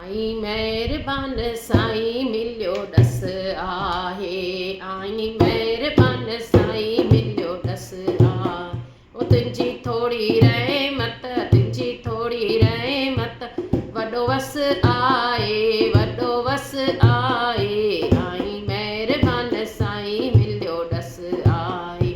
आई महिरबान साईं मिलियो ॾस आहे। आई महिरबान साईं मिलियो ॾस आहे। ओ तुंहिंजी थोड़ी रहमत, तुंहिंजी थोड़ी रहमत, वॾो वस आहे, वॾो वस आहे। आई महिरबान साईं मिलियो ॾस आहे।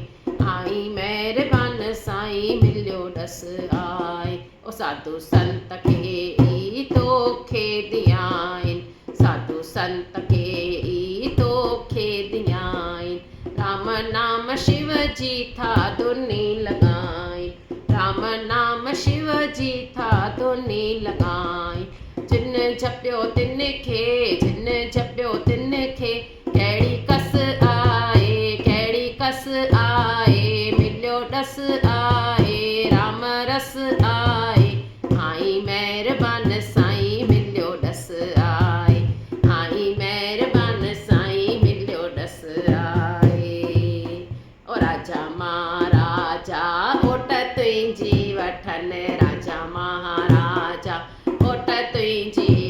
आई महिरबान साईं मिलियो ॾस आहे। ओ साधू संत खे ई तोखे दियाइन, साधू संत खे ई तोखे दियाइन। राम नाम शिव जी था धुनी लॻाइन, राम नाम शिव जी था धुनी लॻाइन। जिन जपियो तिन खे, जिन जपियो तिन खे, कहिड़ी कस आहे, कहिड़ी कस आहे, मिलियो ॾस आहे, राम रस आहे। आई महिरबान साईं मिलियो ॾस आहे। आई महिरबान साईं मिलियो ॾस आहे। ओ राजा महाराजा ओट तुंहिंजी वठनि, राजा महाराजा ओट तुंहिंजी